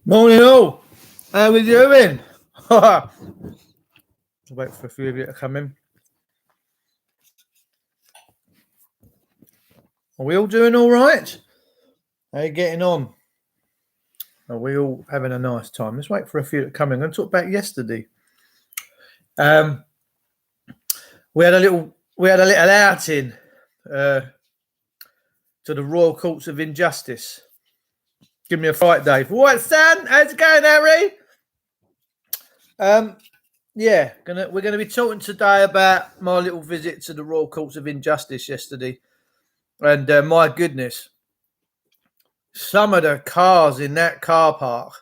Morning all. How we doing? I'll wait for a few of you to come in. Are we all doing all right? How you getting on? Are we all having a nice time? Let's wait for a few to come in. I'm going to talk about yesterday. We had a little outing to the Royal Courts of Injustice. Give me a fight, Dave. What, son? How's it going, Harry? Yeah, we're gonna be talking today about my little visit to the Royal Courts of Injustice yesterday, and my goodness, some of the cars in that car park.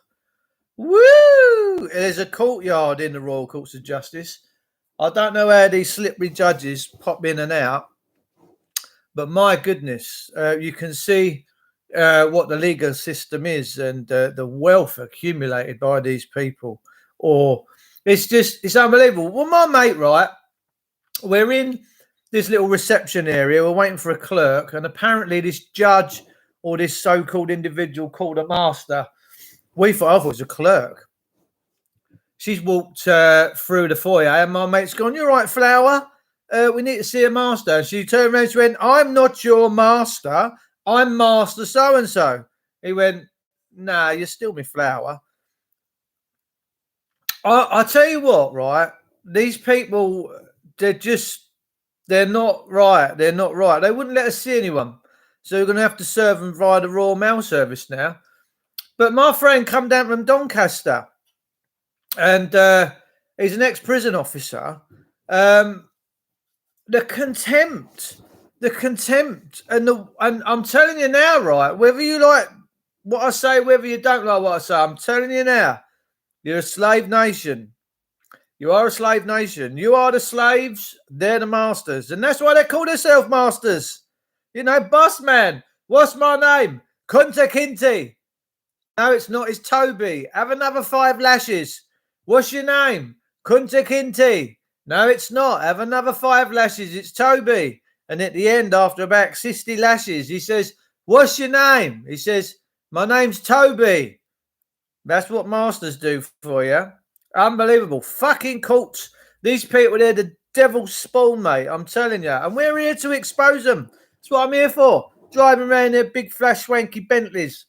Woo! There's a courtyard in the Royal Courts of Justice. I don't know how these slippery judges pop in and out, but my goodness, you can see what the legal system is and the wealth accumulated by these people. Or it's unbelievable. Well, my mate, right, we're in this little reception area. We're waiting for a clerk, and apparently this judge or this so-called individual called a master, I thought it was a clerk. She's walked through the foyer, and my mate's gone, "You're right, Flower. We need to see a master." And she turned around and went, "I'm not your master. I'm Master so-and-so." He went, "Nah, you're still my Flower." I tell you what, right? These people, they're not right. They're not right. They wouldn't let us see anyone. So we're going to have to serve them via the Royal Mail Service now. But my friend come down from Doncaster, and he's an ex-prison officer. The contempt, and I'm telling you now, right? Whether you like what I say, whether you don't like what I say, I'm telling you now, you're a slave nation. You are a slave nation. You are the slaves. They're the masters, and that's why they call themselves masters. You know, boss man. What's my name? Kunta Kinte. No, it's not. It's Toby. Have another 5 lashes. What's your name? Kunta Kinte. No, it's not. Have another 5 lashes. It's Toby. And at the end, after about 60 lashes, he says, "What's your name?" He says, "My name's Toby." That's what masters do for you. Unbelievable. Fucking courts. These people, they're the devil's spawn, mate. I'm telling you. And we're here to expose them. That's what I'm here for. Driving around their big flash swanky Bentleys.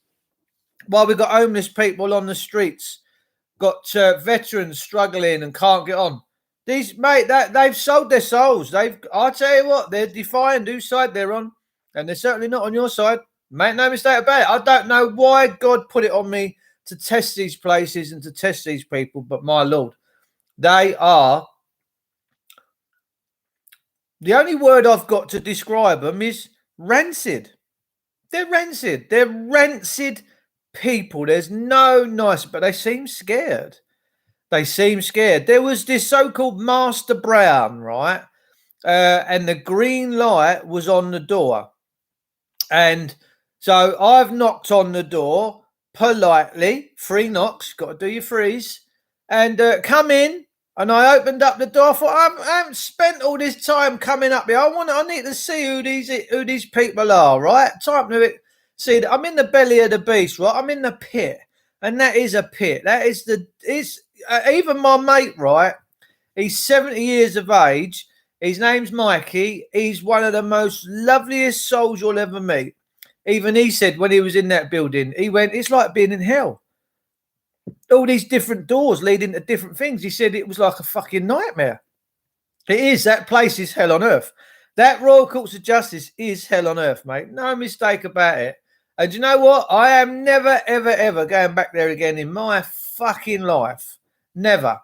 While we've got homeless people on the streets. Got veterans struggling and can't get on. These, mate, they've sold their souls. I tell you what, they're defying whose side they're on. And they're certainly not on your side. Make no mistake about it. I don't know why God put it on me to test these places and to test these people, but my Lord, they are. The only word I've got to describe them is rancid. They're rancid. They're rancid people. There's no nice, but they seem scared. They seem scared. There was this so-called Master Brown, right? And the green light was on the door. And so I've knocked on the door politely, 3 knocks, got to do your 3s, and come in. And I opened up the door. I thought, I haven't spent all this time coming up here. I need to see who these people are, right? Time to see that I'm in the belly of the beast, right? I'm in the pit, and that is a pit. That is even my mate, right? He's 70 years of age. His name's Mikey. He's one of the most loveliest souls you'll ever meet. Even he said when he was in that building, he went, "It's like being in hell. All these different doors leading to different things." He said it was like a fucking nightmare. It is. That place is hell on earth. That Royal Courts of Justice is hell on earth, mate. No mistake about it. And you know what? I am never, ever, ever going back there again in my fucking life. Never.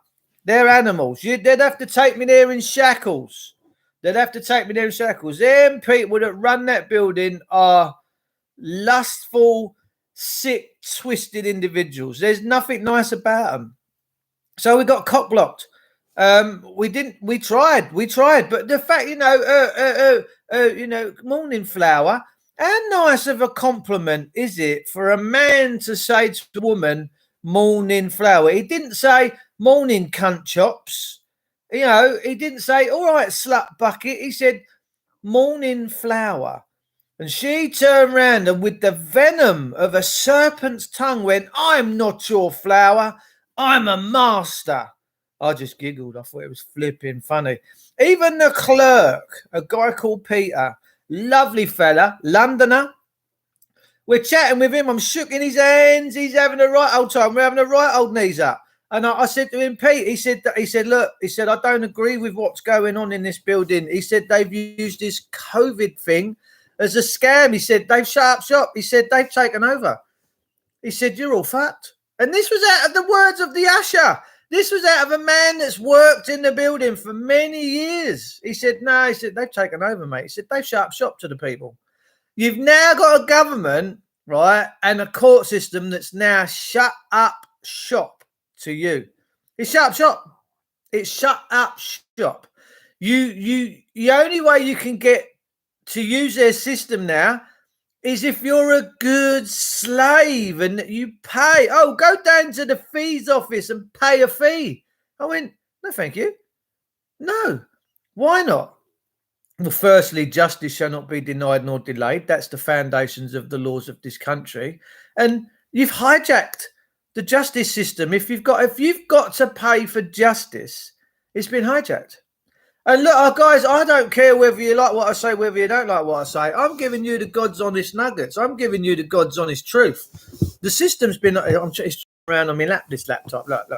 They're animals. They'd have to take me there in shackles. They'd have to take me there in shackles. Them people that run that building are lustful, sick, twisted individuals. There's nothing nice about them. So we got cock blocked. We tried, but the fact, morning Flower, how nice of a compliment is it for a man to say to a woman, "Morning Flower"? He didn't say "Morning cunt chops." He didn't say, "All right, slut bucket." He said, "Morning Flower." And she turned round and with the venom of a serpent's tongue went, I'm not your flower. I'm a master. I just giggled. I thought it was flipping funny. Even the clerk, a guy called Peter, lovely fella, Londoner. We're chatting with him. I'm shooking his hands. He's having a right old time. We're having a right old knees up. And I said to him, Pete, he said, look, he said, I don't agree with what's going on in this building. He said, they've used this COVID thing as a scam. He said, they've shut up shop. He said, they've taken over. He said, you're all fucked. And this was out of the words of the usher. This was out of a man that's worked in the building for many years. He said, no, he said, they've taken over, mate. He said, they've shut up shop to the people. You've now got a government, right, and a court system that's now shut up shop to you. It's shut up shop. It's shut up shop. The only way you can get to use their system now is if you're a good slave and you pay. Oh, go down to the fees office and pay a fee. I went, no, thank you. No. Why not? Well, firstly, justice shall not be denied nor delayed. That's the foundations of the laws of this country. And you've hijacked the justice system. If you've got to pay for justice, it's been hijacked. And look, guys, I don't care whether you like what I say, whether you don't like what I say. I'm giving you the God's honest nuggets. I'm giving you the God's honest truth. The system's been, it's around on my lap, this laptop. Look.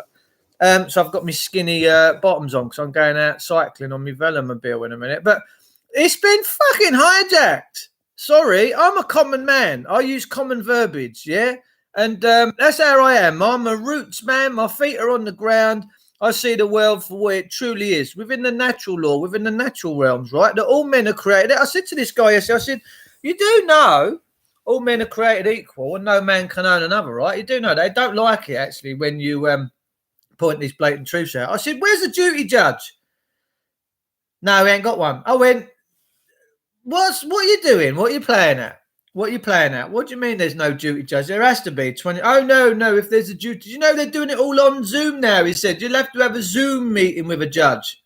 So I've got my skinny bottoms on because I'm going out cycling on my velomobile in a minute. But it's been fucking hijacked. Sorry, I'm a common man. I use common verbiage, yeah? And that's how I am. I'm a roots man. My feet are on the ground. I see the world for what it truly is, within the natural law, within the natural realms, right? That all men are created. I said to this guy yesterday, I said, you do know all men are created equal and no man can own another, right? You do know they don't like it, actually, when you point these blatant truths out. I said, where's the duty judge? No, we ain't got one. I went, what are you doing? What are you playing at? What do you mean there's no duty judge? There has to be 20. Oh, no. If there's a duty, you know, they're doing it all on Zoom now. He said, you'll have to have a Zoom meeting with a judge.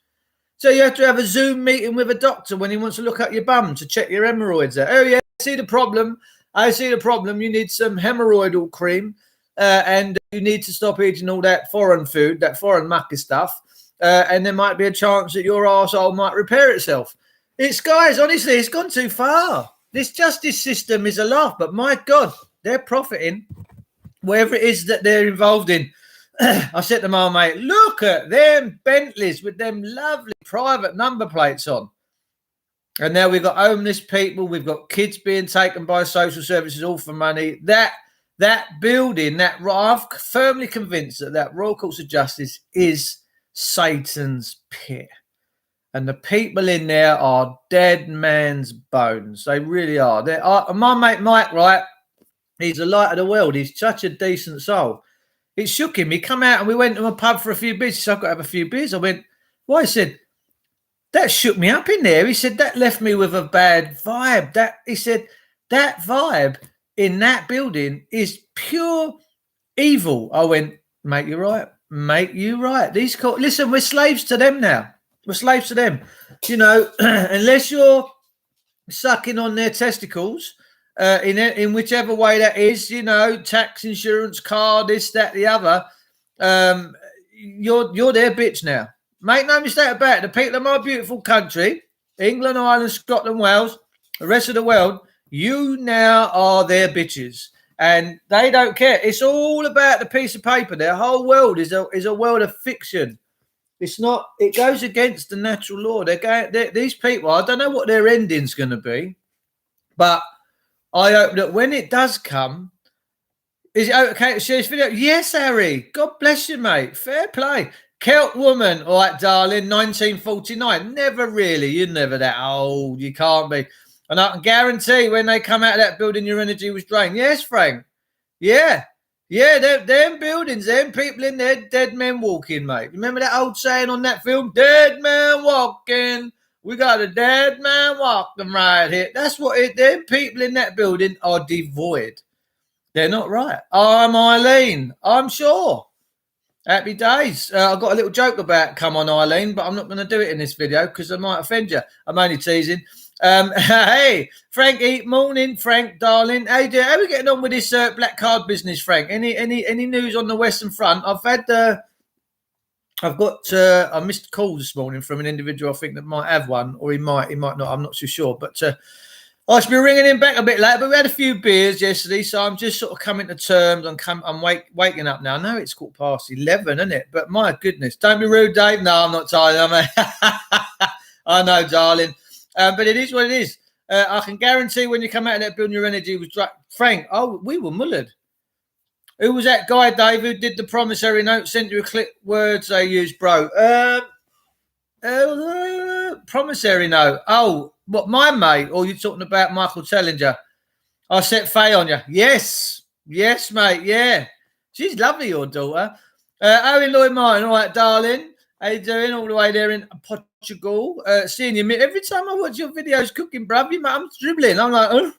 So you have to have a Zoom meeting with a doctor when he wants to look at your bum to check your hemorrhoids out. Oh, yeah, I see the problem. You need some hemorrhoidal cream and you need to stop eating all that foreign food, that foreign mucky stuff. And there might be a chance that your arsehole might repair itself. Guys, honestly, it's gone too far. This justice system is a laugh, but my God, they're profiting wherever it is that they're involved in. I said to my mate, look at them Bentleys with them lovely private number plates on. And now we've got homeless people. We've got kids being taken by social services, all for money. That building, I'm firmly convinced that Royal Courts of Justice is Satan's pit. And the people in there are dead man's bones. They really are. My mate Mike, right? He's the light of the world. He's such a decent soul. It shook him. He come out and we went to a pub for a few beers. He said, I've got to have a few beers. I went, why? He said, that shook me up in there. He said, that left me with a bad vibe. He said, that vibe in that building is pure evil. I went, mate, you're right. Mate, you're right. Listen, we're slaves to them now. We're slaves to them. You know, unless you're sucking on their testicles, in whichever way that is, you know, tax, insurance, car, this, that, the other, you're their bitch now. Make no mistake about it. The people of my beautiful country, England, Ireland, Scotland, Wales, the rest of the world, you now are their bitches. And they don't care. It's all about the piece of paper. Their whole world is a world of fiction. It's not. It goes against the natural law. These people. I don't know what their ending's going to be, but I hope that when it does come, is it okay to share this video? Yes, Harry. God bless you, mate. Fair play. Celt woman. All right, darling. 1949. Never really. You're never that old. You can't be. And I can guarantee when they come out of that building, your energy was drained. Yes, Frank. Yeah. Yeah, them buildings, them people in there, dead men walking, mate. Remember that old saying on that film? Dead man walking. We got a dead man walking right here. That's what them people in that building are devoid. They're not right. I'm Eileen. I'm sure. Happy days. I've got a little joke about come on, Eileen, but I'm not going to do it in this video because I might offend you. I'm only teasing. Hey, Frankie, morning, Frank, darling. How you doing? How are we getting on with this black card business, Frank? Any news on the Western Front? I've got I missed a call this morning from an individual I think that might have one, or he might not. I'm not too sure, but I should be ringing him back a bit later. But we had a few beers yesterday, so I'm just sort of coming to terms. I'm waking up now. I know it's 11:15, isn't it? But my goodness, don't be rude, Dave. No, I'm not tired. I know, darling. But it is what it is. I can guarantee when you come out of that building, your energy was dry. Frank, we were mullered. Who was that guy, Dave, who did the promissory note, sent you a clip words they used, bro? Promissory note. Oh, what, my mate? Or you talking about Michael Tellinger? I set Faye on you. Yes, mate, yeah. She's lovely, your daughter. Owen Lloyd Martin, all right, darling. How you doing all the way there in Portugal? Seeing you every time I watch your videos cooking, bruv, I'm dribbling. I'm like, oh,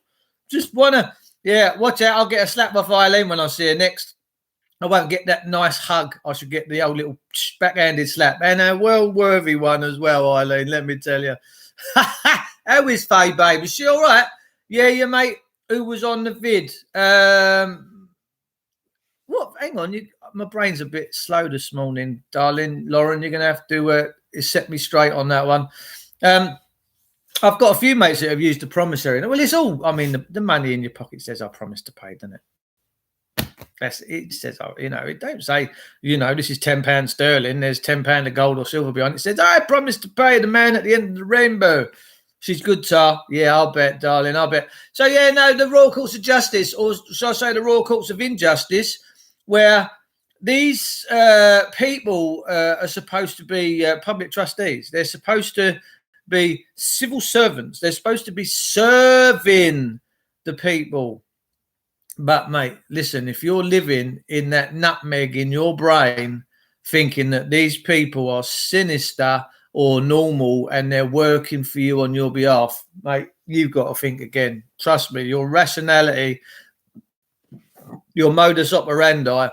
just wanna, yeah, watch out. I'll get a slap off Eileen when I see her next. I won't get that nice hug. I should get the old little backhanded slap. And a well-worthy one as well, Eileen, let me tell you. How is Faye, babe? Is she all right? Yeah, your mate who was on the vid. What? Hang on, my brain's a bit slow this morning, darling. Lauren, you're going to have to set me straight on that one. I've got a few mates that have used the promissory. Well, it's all, I mean, the money in your pocket says I promise to pay, doesn't it? It says, it don't say, this is £10 sterling. There's £10 of gold or silver behind it. It says, I promise to pay the man at the end of the rainbow. She's good, Tar. Yeah, I'll bet, darling. I'll bet. So, yeah, no, the Royal Courts of Justice, or shall I say the Royal Courts of Injustice, where these people are supposed to be public trustees. They're supposed to be civil servants. They're supposed to be serving the people. But, mate, listen, if you're living in that nutmeg in your brain thinking that these people are sinister or normal and they're working for you on your behalf, mate, you've got to think again. Trust me, your rationality, your modus operandi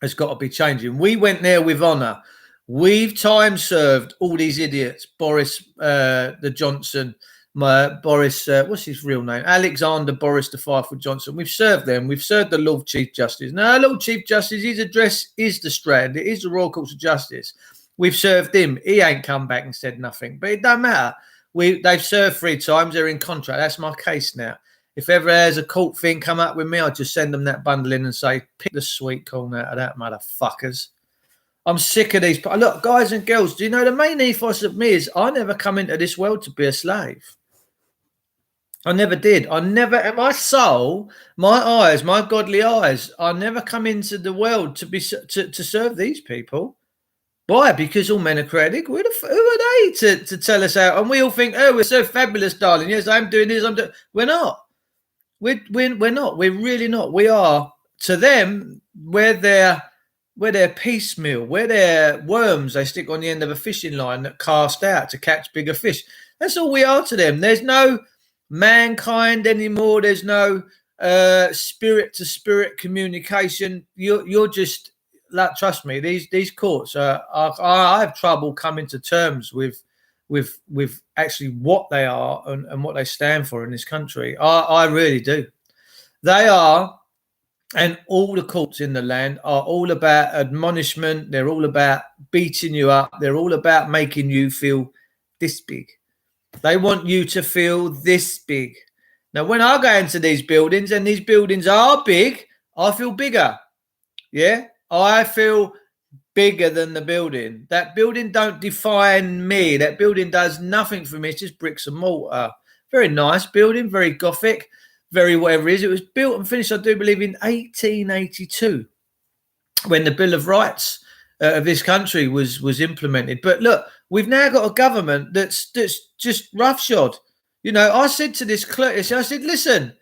has got to be changing. We went there with honour. We've time served all these idiots. Boris the Johnson, Boris, what's his real name? Alexander Boris the Firefoot Johnson. We've served them. We've served the Lord Chief Justice. Now, Lord Chief Justice, his address is the Strand. It is the Royal Courts of Justice. We've served him. He ain't come back and said nothing. But it don't matter. They've served 3 times. They're in contract. That's my case now. If ever there's a court thing come up with me, I'll just send them that bundle in and say, pick the sweet corn out of that, motherfuckers. I'm sick of these. Look, guys and girls, do you know the main ethos of me is I never come into this world to be a slave. I never did. I never, my soul, my eyes, my godly eyes, I never come into the world to serve these people. Why? Because all men are created. Who are they to tell us out? And we all think, oh, we're so fabulous, darling. Yes, I'm doing this. We're not. We're not. We're really not. We are, to them, we're their piecemeal. We're their worms they stick on the end of a fishing line that cast out to catch bigger fish. That's all we are to them. There's no mankind anymore. There's no spirit to spirit communication. You're just, like, trust me, these courts I have trouble coming to terms with actually what they are and what they stand for in this country. I really do. They are, and all the courts in the land are all about admonishment. They're all about beating you up. They're all about making you feel this big. They want you to feel this big. Now, when I go into these buildings, and these buildings are big, I feel bigger. Yeah, I feel bigger than the building. That building don't define me. That building does nothing for me. It's just bricks and mortar. Very nice building, very Gothic, very whatever it is. It was built and finished, I do believe, in 1882, when the Bill of Rights of this country was implemented. But look, we've now got a government that's just roughshod. I said to this clerk, I said, listen,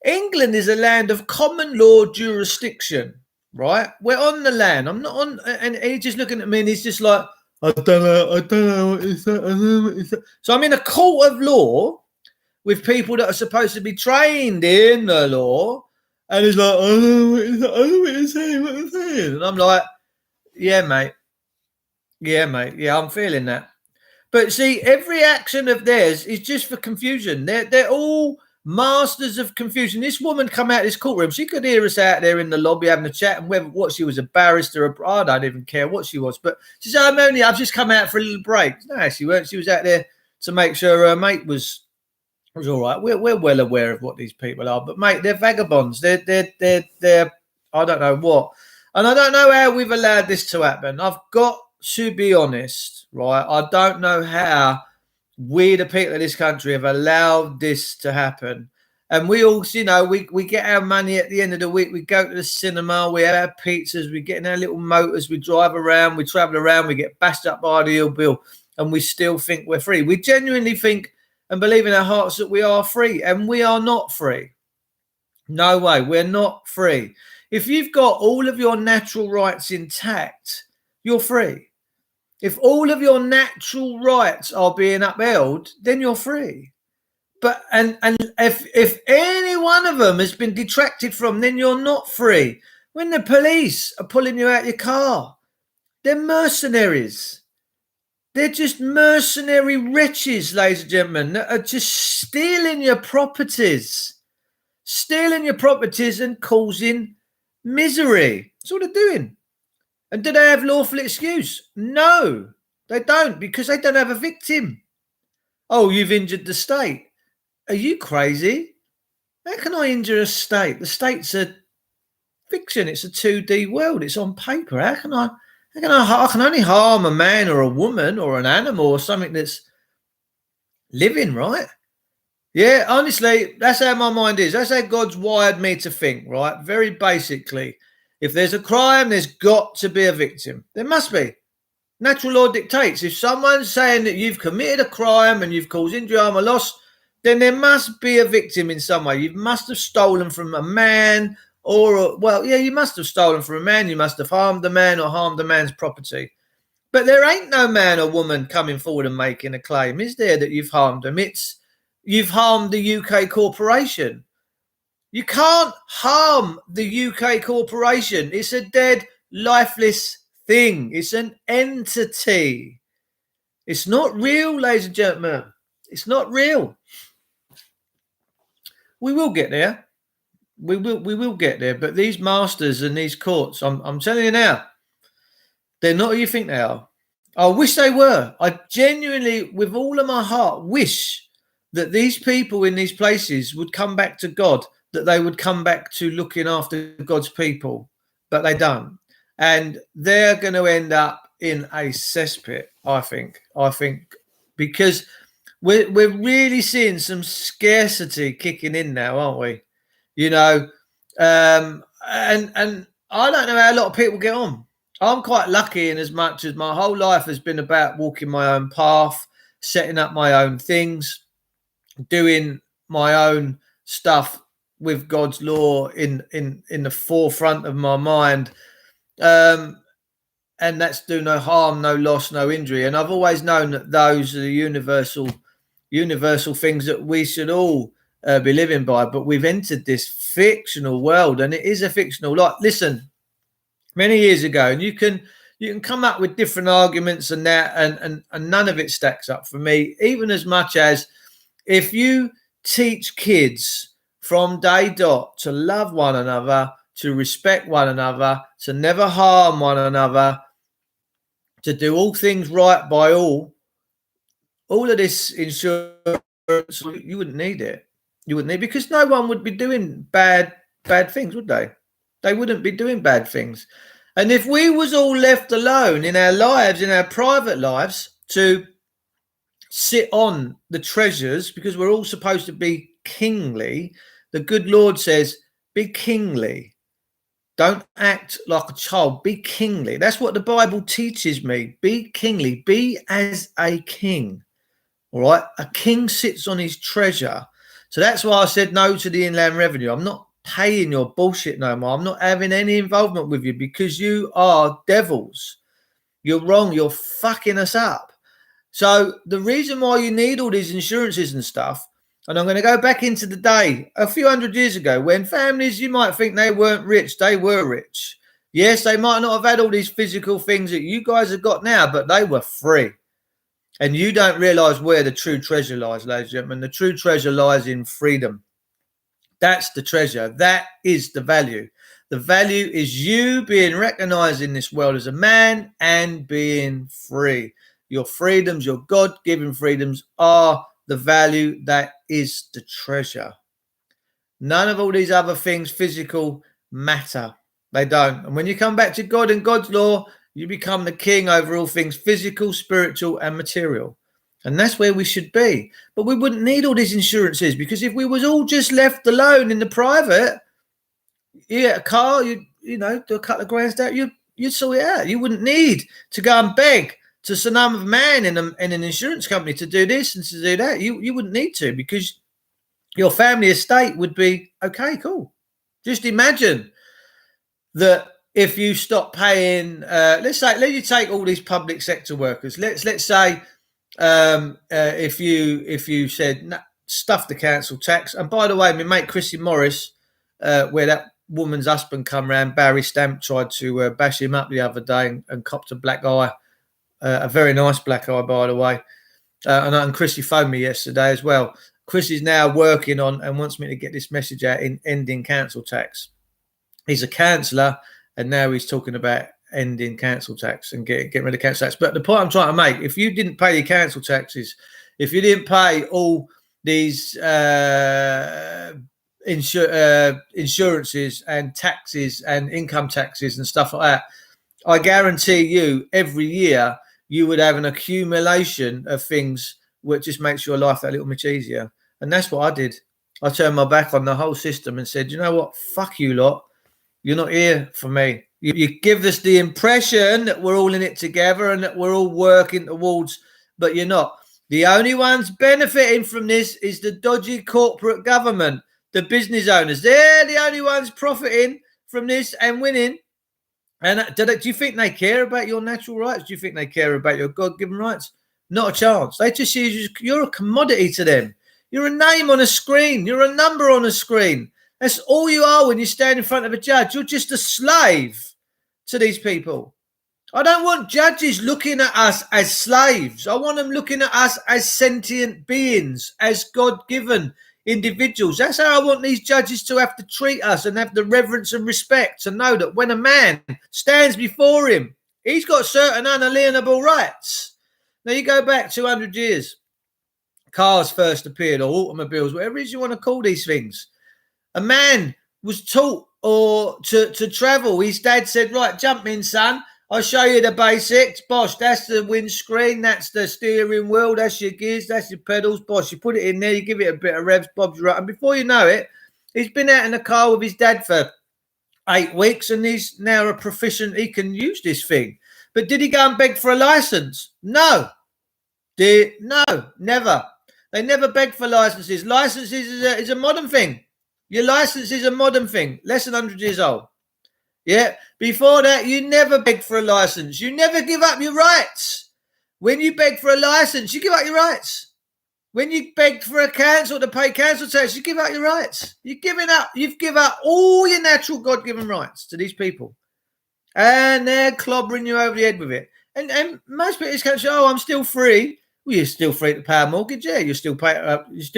England is a land of common law jurisdiction, right? We're on the land. I'm not on, and he's just looking at me and he's just like, I don't know what is that, I don't know what is that. So I'm in a court of law with people that are supposed to be trained in the law, and he's like, I don't know what is that, I don't know what you're saying, and I'm like, yeah, mate. Yeah, I'm feeling that. But see, every action of theirs is just for confusion. They're all masters of confusion. This woman come out of this courtroom. She could hear us out there in the lobby having a chat, and whether what she was, a barrister, I don't even care what she was. But she said, I've just come out for a little break. No, she weren't. She was out there to make sure her mate was all right. We're well aware of what these people are, but mate, they're vagabonds. They're I don't know what, and I don't know how we've allowed this to happen. I've got to be honest, right? I don't know how we, the people of this country, have allowed this to happen. And we all, we get our money at the end of the week. We go to the cinema, we have our pizzas, we get in our little motors, we drive around, we travel around, we get bashed up by the ill bill, and we still think we're free. We genuinely think and believe in our hearts that we are free, and we are not free. No way, we're not free. If you've got all of your natural rights intact, you're free. If all of your natural rights are being upheld, then you're free. But and if any one of them has been detracted from, then you're not free. When the police are pulling you out your car, they're mercenaries. They're just mercenary wretches, ladies and gentlemen, that are just stealing your properties and causing misery. That's what they're doing. And do they have lawful excuse? No, they don't, because they don't have a victim. Oh, you've injured the state. Are you crazy? How can I injure a state? The state's a fiction. It's a 2D world. It's on paper. I can only harm a man or a woman or an animal or something that's living, right? Yeah, honestly, that's how my mind is. That's how God's wired me to think, right? Very basically. If there's a crime, there's got to be a victim. There must be. Natural law dictates. If someone's saying that you've committed a crime and you've caused injury, harm, or loss, then there must be a victim in some way. You must have stolen from a man you must have stolen from a man. You must have harmed a man or harmed a man's property. But there ain't no man or woman coming forward and making a claim, is there, that you've harmed them? You've harmed the UK corporation. You can't harm the UK corporation. It's a dead, lifeless thing. It's an entity. It's not real, ladies and gentlemen. It's not real. We will get there. We will get there. But these masters and these courts, I'm telling you now, they're not who you think they are. I wish they were. I genuinely, with all of my heart, wish that these people in these places would come back to God, that they would come back to looking after God's people, but they don't. And they're going to end up in a cesspit, I think, because we're really seeing some scarcity kicking in now, aren't we? And I don't know how a lot of people get on. I'm quite lucky in as much as my whole life has been about walking my own path, setting up my own things, doing my own stuff with God's law in the forefront of my mind, and that's do no harm, no loss, no injury. And I've always known that those are the universal things that we should all be living by. But we've entered this fictional world, and it is a fictional life. Listen, many years ago, and you can come up with different arguments and that, and none of it stacks up for me, even as much as if you teach kids from day dot to love one another, to respect one another, to never harm one another, to do all things right by all of this insurance, you wouldn't need it. You wouldn't need, because no one would be doing bad things, would they? They wouldn't be doing bad things. And if we was all left alone in our lives, in our private lives, to sit on the treasures, because we're all supposed to be kingly. The good Lord says, be kingly. Don't act like a child. Be kingly. That's what the Bible teaches me. Be kingly. Be as a king. All right? A king sits on his treasure. So that's why I said no to the Inland Revenue. I'm not paying your bullshit no more. I'm not having any involvement with you, because you are devils. You're wrong. You're fucking us up. So the reason why you need all these insurances and stuff, and I'm going to go back into the day a few hundred years ago when families, you might think they weren't rich. They were rich. Yes, they might not have had all these physical things that you guys have got now, but they were free. And you don't realise where the true treasure lies, ladies and gentlemen. The true treasure lies in freedom. That's the treasure. That is the value. The value is you being recognised in this world as a man and being free. Your freedoms, your God-given freedoms, are the value. That is the treasure. None of all these other things, physical, matter. They don't. And when you come back to God and God's law, you become the king over all things physical, spiritual, and material. And that's where we should be. But we wouldn't need all these insurances, because if we was all just left alone in the private, a car, you know, do a couple of grand out, you'd sort it out. You wouldn't need to go and beg to some other man in an insurance company to do this and to do that. You wouldn't need to, because your family estate would be okay, cool. Just imagine that if you stop paying, let's you take all these public sector workers. Let's say if you said, nah, stuff the council tax. And by the way, my mate Chrissy Morris, where that woman's husband come round, Barry Stamp, tried to bash him up the other day and copped a black eye, a very nice black eye, by the way. And Chrissy phoned me yesterday as well. Chris is now working on and wants me to get this message out in ending council tax. He's a councillor, and now he's talking about ending council tax and getting rid of council tax. But the point I'm trying to make, if you didn't pay your council taxes, if you didn't pay all these insurances and taxes and income taxes and stuff like that, I guarantee you every year you would have an accumulation of things which just makes your life that little much easier. And that's what I did. I turned my back on the whole system and said, you know what, fuck you lot. You're not here for me. You give us the impression that we're all in it together and that we're all working towards, but you're not. The only ones benefiting from this is the dodgy corporate government, the business owners. They're the only ones profiting from this and winning. And do you think they care about your natural rights? Do you think they care about your God-given rights? Not a chance. They just use you. You're a commodity to them. You're a name on a screen. You're a number on a screen. That's all you are when you stand in front of a judge. You're just a slave to these people. I don't want judges looking at us as slaves. I want them looking at us as sentient beings, as God-given individuals. That's how I want these judges to have to treat us, and have the reverence and respect to know that when a man stands before him, he's got certain unalienable rights. Now, you go back 200 years, cars first appeared, or automobiles, whatever it is you want to call these things. A man was taught to travel. His dad said, right, jump in, son. I'll show you the basics. Boss, that's the windscreen. That's the steering wheel. That's your gears. That's your pedals. Boss, you put it in there. You give it a bit of revs. Bob's right. And before you know it, he's been out in the car with his dad for 8 weeks, and he's now a proficient. He can use this thing. But did he go and beg for a license? No. No, never. They never beg for licenses. Licenses is a modern thing. Your license is a modern thing, less than 100 years old. Yeah. Before that, you never beg for a license. You never give up your rights. When you beg for a license, you give up your rights. When you beg for a council to pay council tax, you give up your rights. You've given up all your natural God-given rights to these people. And they're clobbering you over the head with it. And most people in this country, I'm still free. Well, you're still free to pay a mortgage, yeah. You're still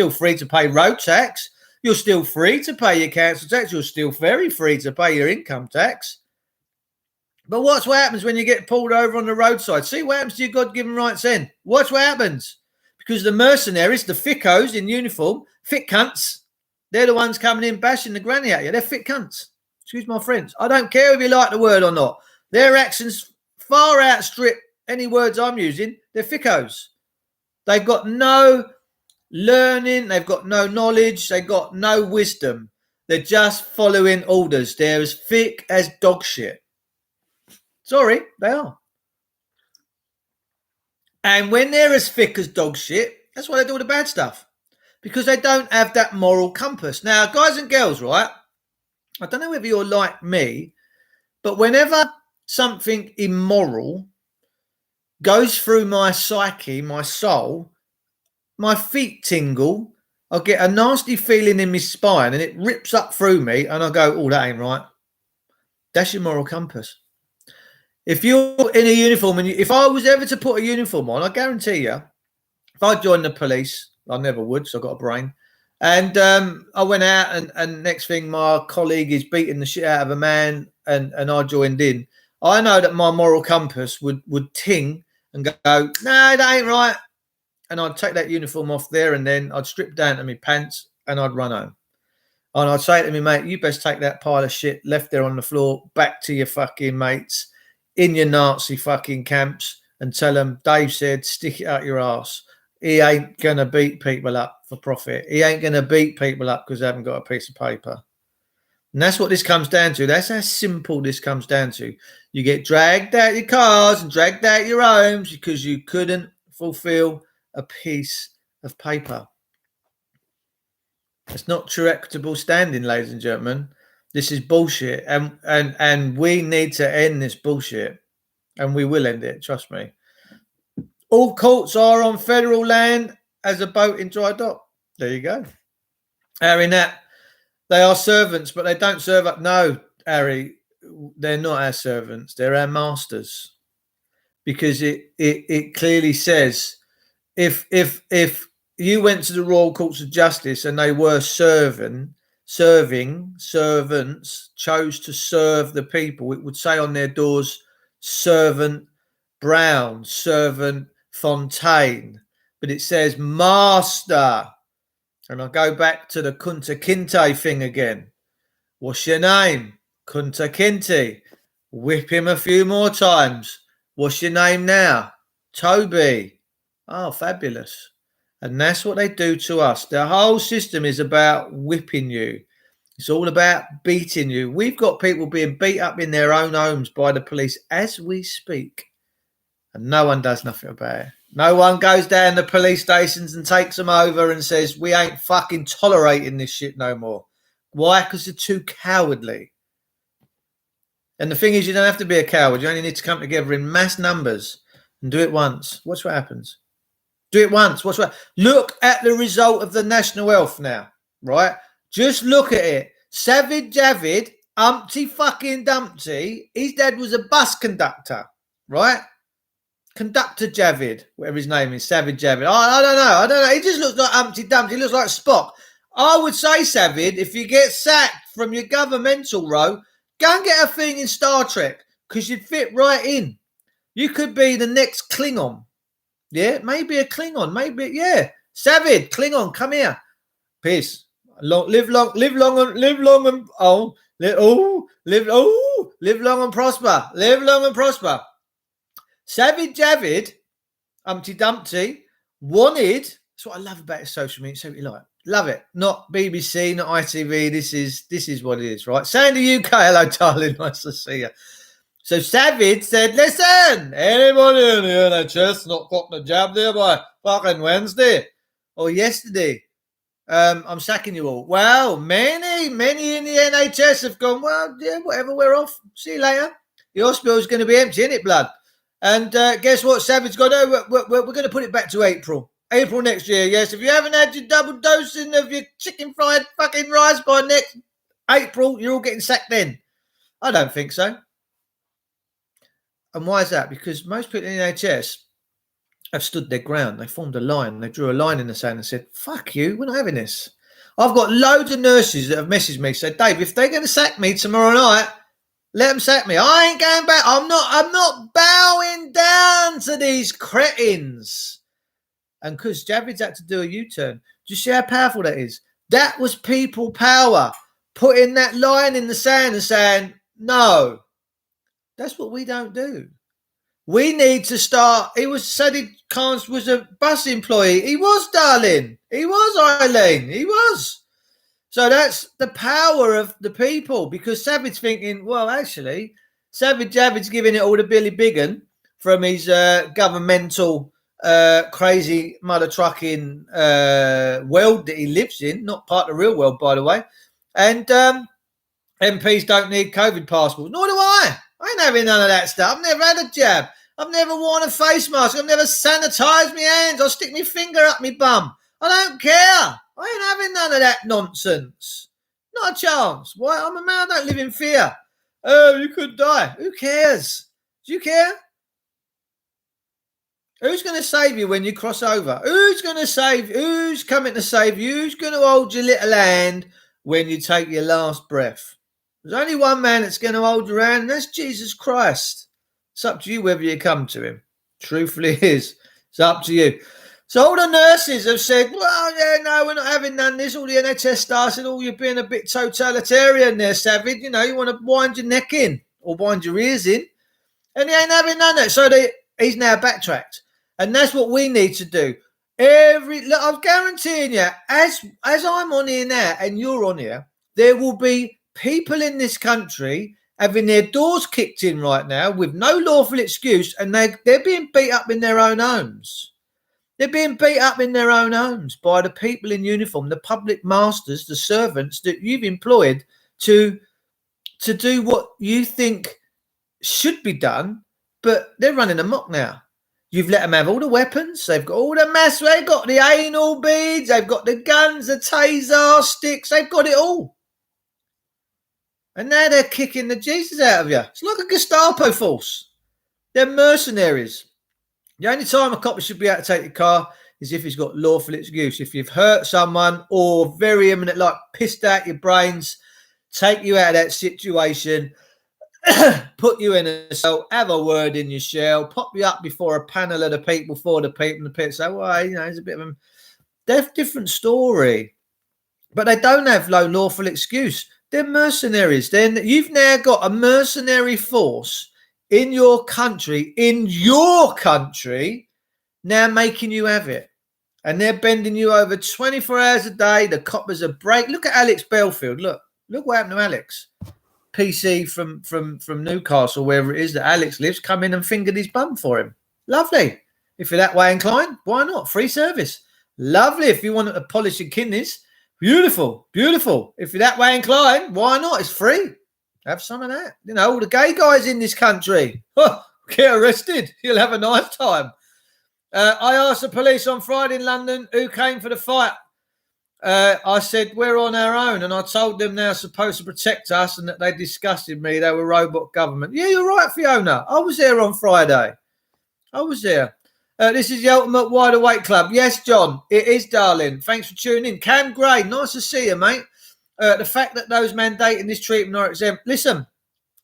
free to pay road tax. You're still free to pay your council tax. You're still very free to pay your income tax. But what happens when you get pulled over on the roadside? See what happens to your God-given rights then. Watch what happens. Because the mercenaries, the fickos in uniform, fit cunts, they're the ones coming in bashing the granny at you. They're fit cunts. Excuse my French. I don't care if you like the word or not. Their actions far outstrip any words I'm using. They're fickos. They've got no learning. They've got no knowledge. They've got no wisdom. They're just following orders. They're as thick as dog shit. Sorry, they are. And when they're as thick as dog shit, that's why they do all the bad stuff. Because they don't have that moral compass. Now, guys and girls, right? I don't know whether you're like me, but whenever something immoral goes through my psyche, my soul, my feet tingle, I get a nasty feeling in my spine and it rips up through me and I go, oh, that ain't right. That's your moral compass. If you're in a uniform, and if I was ever to put a uniform on, I guarantee you, if I joined the police, I never would, so I've got a brain. And I went out, and next thing, my colleague is beating the shit out of a man, and I joined in. I know that my moral compass would ting and go, no, that ain't right. And I'd take that uniform off there, and then I'd strip down to my pants, and I'd run home. And I'd say to me, mate, you best take that pile of shit left there on the floor back to your fucking mates in your Nazi fucking camps and tell them, Dave said, stick it out your ass. He ain't going to beat people up for profit. He ain't going to beat people up because they haven't got a piece of paper. And that's what this comes down to. That's how simple this comes down to. You get dragged out your cars and dragged out your homes because you couldn't fulfill a piece of paper. It's not true equitable standing, ladies and gentlemen. This is bullshit. And we need to end this bullshit. And we will end it, trust me. All courts are on federal land as a boat in dry dock. There you go. Harry Nat, they are servants, but they don't serve up. No, Harry, they're not our servants. They're our masters. Because it clearly says if you went to the Royal Courts of Justice and they were serving servants, chose to serve the people, it would say on their doors, Servant Brown, Servant Fontaine, but it says Master. And I'll go back to the Kunta Kinte thing again. What's your name? Kunta Kinte. Whip him a few more times. What's your name now? Toby. Oh, fabulous. And that's what they do to us. The whole system is about whipping you. It's all about beating you. We've got people being beat up in their own homes by the police as we speak. And no one does nothing about it. No one goes down the police stations and takes them over and says, we ain't fucking tolerating this shit no more. Why? Because they're too cowardly. And the thing is, you don't have to be a coward. You only need to come together in mass numbers and do it once. Watch what happens. Do it once. Watch what. Look at the result of the National Health now, right? Just look at it. Savage Javid, Humpty fucking Dumpty, his dad was a bus conductor, right? Conductor Javid, whatever his name is, Savage Javid. I don't know. He just looks like Humpty Dumpty. He looks like Spock. I would say, Savid, if you get sacked from your governmental role, go and get a thing in Star Trek because you'd fit right in. You could be the next Klingon. Yeah, maybe a Klingon. Maybe, yeah. Savid, Klingon, come here. Peace. Live long and live long and prosper. Live long and prosper. Savage Javid, Humpty Dumpty, wanted. That's what I love about his social media. So you like, love it. Not BBC, not ITV. This is what it is, right? Say in the UK, hello, darling. Nice to see you. So Savage said, listen, anybody in the NHS not got the jab there by fucking Wednesday or yesterday, I'm sacking you all. Well, many in the NHS have gone, well, yeah, whatever, we're off. See you later. The hospital's going to be empty, isn't it, blood? And guess what, Savage got over? We're going to put it back to April next year, yes. If you haven't had your double dosing of your chicken fried fucking rice by next April, you're all getting sacked then. I don't think so. And why is that? Because most people in the NHS have stood their ground. They formed a line. They drew a line in the sand and said, fuck you, we're not having this. I've got loads of nurses that have messaged me, said, Dave, if they're going to sack me tomorrow night, let them sack me. I ain't going back. I'm not bowing down to these cretins. And because Javid's had to do a U-turn, do you see how powerful that is? That was people power. Putting that line in the sand and saying, no. That's what we don't do. We need to start. He was Sadiq Khan was a bus employee. He was, darling. He was, Eileen. He was. So that's the power of the people, because Savage thinking, well, actually, Savage Javid's giving it all to Billy Biggin from his governmental crazy mother trucking world that he lives in, not part of the real world, by the way. And MPs don't need COVID passports. Nor do I. I ain't having none of that stuff. I've never had a jab. I've never worn a face mask. I've never sanitised my hands. I'll stick my finger up my bum. I don't care. I ain't having none of that nonsense. Not a chance. Why? I'm a man. I don't live in fear. Oh, you could die. Who cares? Do you care? Who's going to save you when you cross over? Who's going to save? Who's coming to save you? Who's going to hold your little hand when you take your last breath? There's only one man that's going to hold your hand, and that's Jesus Christ. It's up to you whether you come to him. Truthfully, it is. It's up to you. So all the nurses have said, well, yeah, no, we're not having none of this. All the NHS staff said, oh, you're being a bit totalitarian there, Savage. You know, you want to wind your neck in or wind your ears in. And he ain't having none of it. So he's now backtracked. And that's what we need to do. Look, I'm guaranteeing you, as I'm on here now and you're on here, there will be people in this country having their doors kicked in right now with no lawful excuse, and they're being beat up in their own homes. They're being beat up in their own homes by the people in uniform, the public masters, the servants that you've employed to do what you think should be done, but they're running amok now. You've let them have all the weapons. They've got all the mass. They've got the anal beads. They've got the guns, the taser sticks. They've got it all. And now they're kicking the Jesus out of you. It's like a Gestapo force. They're mercenaries. The only time a cop should be able to take your car is if he's got lawful excuse. If you've hurt someone or very imminent, like pissed out your brains, take you out of that situation, put you in a cell, have a word in your shell, pop you up before a panel of the people, for the people, and the people say, well, you know, it's a bit of a different story. But they don't have no lawful excuse. They're mercenaries. Then you've now got a mercenary force in your country, now making you have it. And they're bending you over 24 hours a day. The coppers are break. Look at Alex Belfield. Look what happened to Alex. PC from Newcastle, wherever it is that Alex lives, come in and fingered his bum for him. Lovely. If you're that way inclined, why not? Free service. Lovely. If you want to polish your kidneys, beautiful, beautiful. If you're that way inclined, why not? It's free. Have some of that. You know, all the gay guys in this country, get arrested. You'll have a nice time. I asked the police on Friday in London who came for the fight. I said, we're on our own. And I told them they're supposed to protect us and that they disgusted me. They were robot government. Yeah, you're right, Fiona. I was there on Friday. I was there. This is the Ultimate Wide Awake Club. Yes, John, it is, darling. Thanks for tuning in. Cam Gray, nice to see you, mate. The fact that those mandating this treatment are exempt. Listen,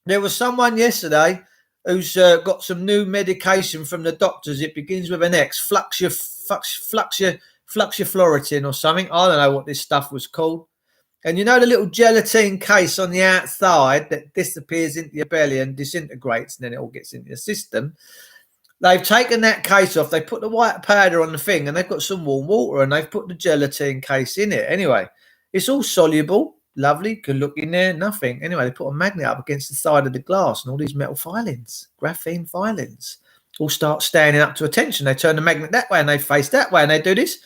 there was someone yesterday who's got some new medication from the doctors. It begins with an X, fluxifloritin or something. I don't know what this stuff was called. And you know the little gelatine case on the outside that disappears into your belly and disintegrates, and then it all gets into your system. They've taken that case off. They put the white powder on the thing, and they've got some warm water, and they've put the gelatine case in it. Anyway, it's all soluble, lovely, can look in there, nothing. Anyway, they put a magnet up against the side of the glass, and all these metal filings, graphene filings, all start standing up to attention. They turn the magnet that way, and they face that way, and they do this.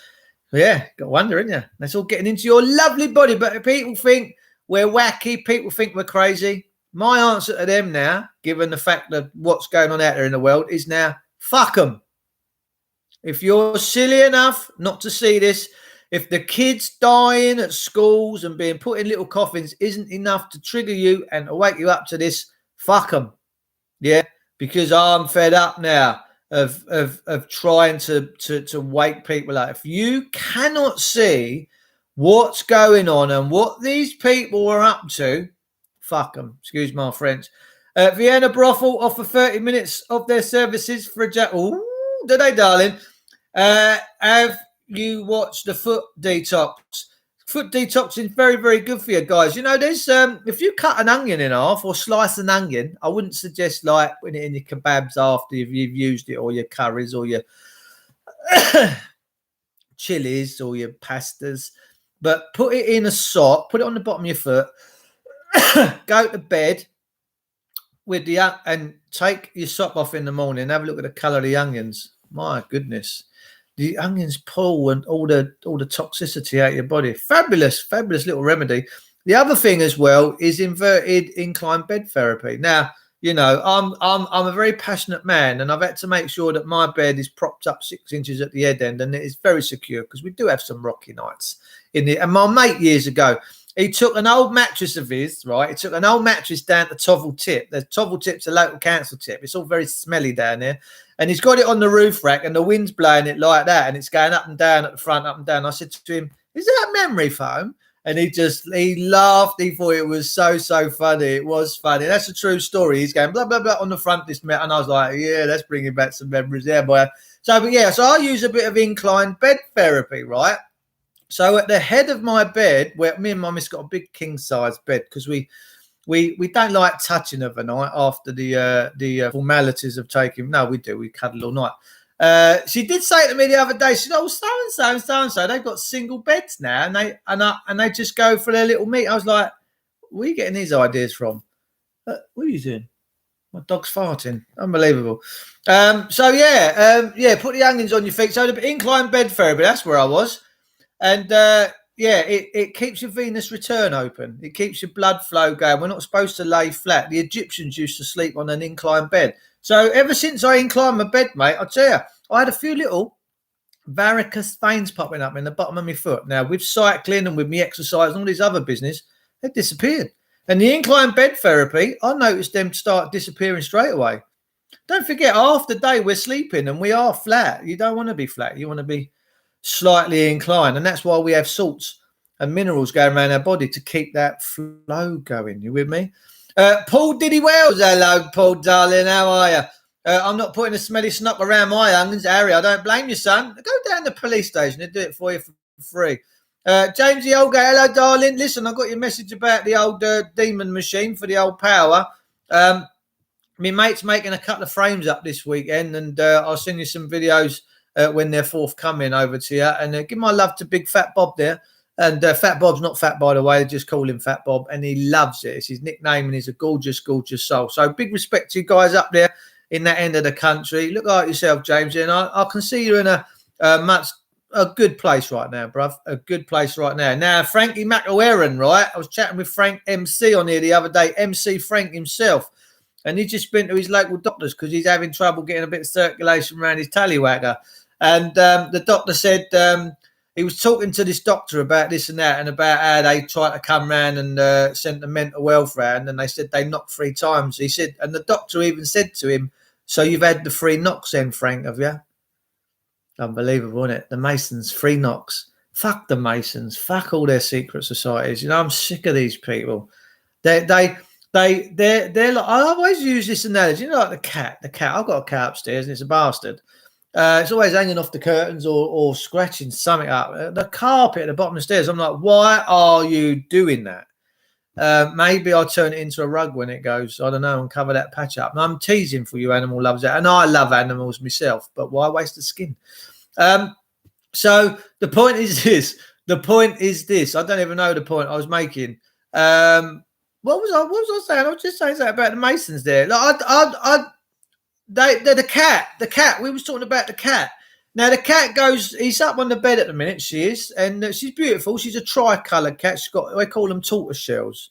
Yeah, got to wonder, isn't you? That's all getting into your lovely body. But if people think we're wacky, people think we're crazy. My answer to them now, given the fact that what's going on out there in the world, is now, fuck them. If you're silly enough not to see this, if the kids dying at schools and being put in little coffins isn't enough to trigger you and to wake you up to this, fuck them. Yeah, because I'm fed up now of trying to wake people up. If you cannot see what's going on and what these people are up to, fuck them. Excuse my French. Vienna Brothel offer 30 minutes of their services for a jack. Oh, do they, darling? Have you watched the Foot Detox? Foot Detox is very, very good for you guys. You know, there's if you cut an onion in half or slice an onion, I wouldn't suggest like putting it in your kebabs after you've used it, or your curries, or your chilies, or your pastas. But put it in a sock, put it on the bottom of your foot, go to bed with the and take your sock off in the morning and have a look at the colour of the onions. My goodness. The onions pull and all the toxicity out of your body. Fabulous, fabulous little remedy. The other thing as well is inverted incline bed therapy. Now, you know, I'm a very passionate man, and I've had to make sure that my bed is propped up 6 inches at the head end, and it is very secure because we do have some rocky nights in it. And my mate years ago, He took an old mattress of his, right? He took an old mattress down to Tovel Tip. The Tovel Tip's a local council tip. It's all very smelly down there. And he's got it on the roof rack and the wind's blowing it like that. And it's going up and down at the front, up and down. I said to him, is that memory foam? And he laughed. He thought it was so funny. It was funny. That's a true story. He's going blah, blah, blah on the front of this metal. And I was like, yeah, that's bringing back some memories there, boy. So, but yeah, so I use a bit of inclined bed therapy, right? So at the head of my bed, where me and Mummy's got a big king size bed because we don't like touching overnight after the formalities of taking. No, we do. We cuddle all night. She did say to me the other day, she said, "Oh, so and so, they've got single beds now, and they just go for their little meet." I was like, "Where are you getting these ideas from? What are you doing?" My dog's farting. Unbelievable. So yeah, put the onions on your feet. So the incline bed therapy, that's where I was. And it keeps your venous return open. It keeps your blood flow going. We're not supposed to lay flat. The Egyptians used to sleep on an inclined bed. So ever since I inclined my bed, mate, I'll tell you, I had a few little varicose veins popping up in the bottom of my foot. Now, with cycling and with me exercise and all this other business, they disappeared. And the inclined bed therapy, I noticed them start disappearing straight away. Don't forget, half the day we're sleeping and we are flat. You don't want to be flat. You want to be slightly inclined, and that's why we have salts and minerals going around our body to keep that flow going. You with me? Paul Diddy Wells, hello, Paul, darling. How are you? I'm not putting a smelly snot around my onions, Harry. I don't blame you, son. Go down to the police station; they'll do it for you for free. James the old guy, hello, darling. Listen, I got your message about the old demon machine for the old power. My mate's making a couple of frames up this weekend, and I'll send you some videos when they're forthcoming over to you. And give my love to Big Fat Bob there. And Fat Bob's not fat, by the way. They just call him Fat Bob. And he loves it. It's his nickname, and he's a gorgeous, gorgeous soul. So big respect to you guys up there in that end of the country. Look like yourself, James. And I can see you're in a good place right now, bruv. A good place right now. Now, Frankie McEweran, right? I was chatting with Frank MC on here the other day. MC Frank himself. And he's just been to his local doctors because he's having trouble getting a bit of circulation around his tallywhacker. And the doctor said he was talking to this doctor about this and that and about how they tried to come round and send the mental health round, and they said they knocked 3 times. He said, and the doctor even said to him, "So you've had the 3 knocks then, Frank, have you?" Unbelievable, isn't it? The Masons, 3 knocks. Fuck the Masons. Fuck all their secret societies. You know, I'm sick of these people. They're like, I always use this analogy, you know, like the cat. I've got a cat upstairs and it's a bastard. It's always hanging off the curtains or scratching something up. The carpet at the bottom of the stairs. I'm like, why are you doing that? Maybe I'll turn it into a rug when it goes, I don't know, and cover that patch up. And I'm teasing for you animal lovers out. And I love animals myself, but why waste the skin? So the point is this. I don't even know the point I was making. What was I saying? I was just saying something about the Masons there. Like, the cat. We was talking about the cat. Now the cat goes. He's up on the bed at the minute. She is, and she's beautiful. She's a tricoloured cat. She's got. They call them tortoise shells.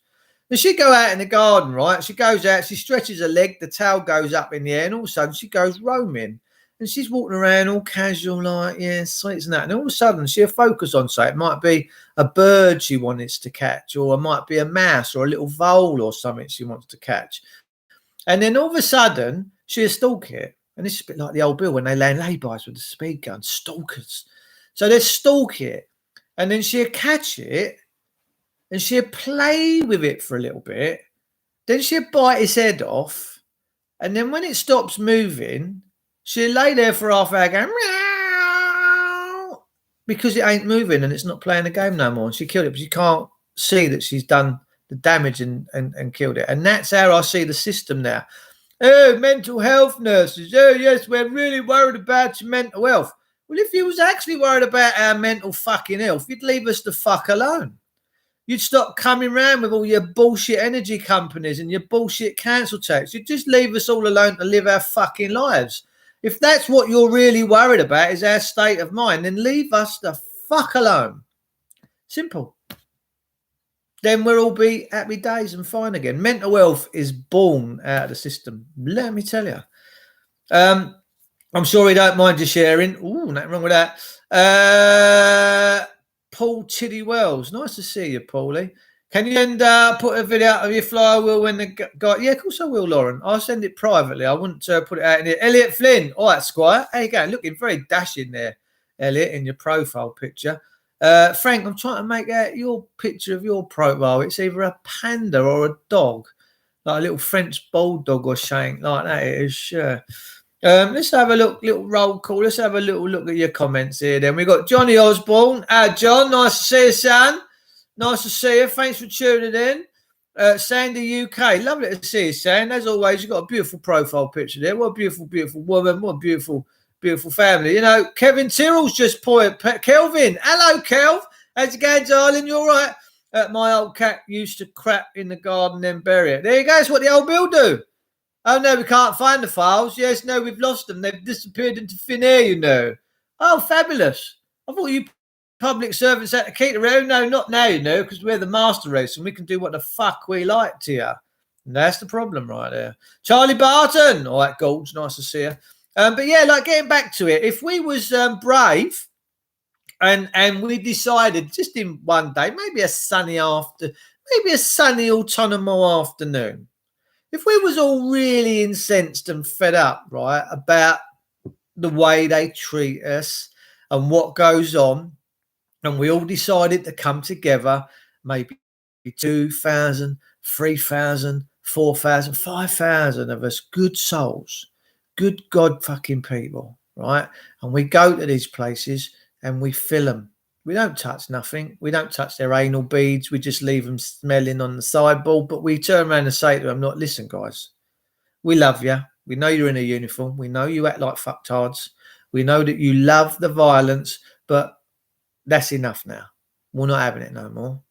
Now she go out in the garden, right? She goes out. She stretches her leg. The tail goes up in the air, and all of a sudden she goes roaming. And she's walking around all casual, like, yeah, sweet and that. And all of a sudden she'll focus on something. It might be a bird she wants to catch, or it might be a mouse or a little vole or something she wants to catch. And then all of a sudden she'll stalk it. And this is a bit like the old Bill when they land laybys with the speed gun, stalkers. So they stalk it. And then she'll catch it and she'll play with it for a little bit. Then she'll bite its head off. And then when it stops moving, she'll lay there for half an hour going, meow, because it ain't moving and it's not playing the game no more. And she killed it, but she can't see that she's done the damage and killed it. And that's how I see the system now. Oh, mental health nurses. Oh, yes, we're really worried about your mental health. Well, if you was actually worried about our mental fucking health, you'd leave us the fuck alone. You'd stop coming around with all your bullshit energy companies and your bullshit council tax. You'd just leave us all alone to live our fucking lives. If that's what you're really worried about is our state of mind, then leave us the fuck alone. Simple. Then we'll all be happy days and fine again. Mental health is born out of the system. Let me tell you. I'm sure he don't mind you sharing. Ooh, nothing wrong with that. Paul Tiddy Wells. Nice to see you, Paulie. Can you put a video out of your flywheel when the guy? Yeah, of course I will, Lauren. I'll send it privately. I wouldn't put it out in here. Elliot Flynn. All right, Squire. How you going? Looking very dashing there, Elliot, in your profile picture. Frank, I'm trying to make out your picture of your profile. It's either a panda or a dog, like a little French bulldog or something like that. It is sure. Let's have a little roll call. Let's have a little look at your comments here. Then we got Johnny Osborne. John, nice to see you, son. Nice to see you. Thanks for tuning in. Sandy UK, lovely to see you, Sandy. As always, you've got a beautiful profile picture there. What a beautiful, beautiful woman. What a beautiful, beautiful family. You know, Kevin Tyrrell's just pointed. Kelvin, hello, Kelv. How's it going, darling? You all right? My old cat used to crap in the garden, then bury it. There you go. That's what the old Bill do. Oh, no, we can't find the files. Yes, no, we've lost them. They've disappeared into thin air, you know. Oh, fabulous. I thought you public servants had to keep around. No, not now, you know, because we're the master race and we can do what the fuck we like to you. And that's the problem right there. Charlie Barton. All right, Gold's nice to see you. But yeah, like getting back to it, if we was brave and we decided just in one day, maybe a sunny autumnal afternoon, if we was all really incensed and fed up, right, about the way they treat us and what goes on, and we all decided to come together, maybe 2,000, 3,000, 4,000, 5,000 of us, good souls, good God fucking people, right? And we go to these places and we fill them. We don't touch nothing. We don't touch their anal beads. We just leave them smelling on the sideboard. But we turn around and say to them, "Not listen, guys. We love you. We know you're in a uniform. We know you act like fucktards. We know that you love the violence, but that's enough now. We're not having it no more.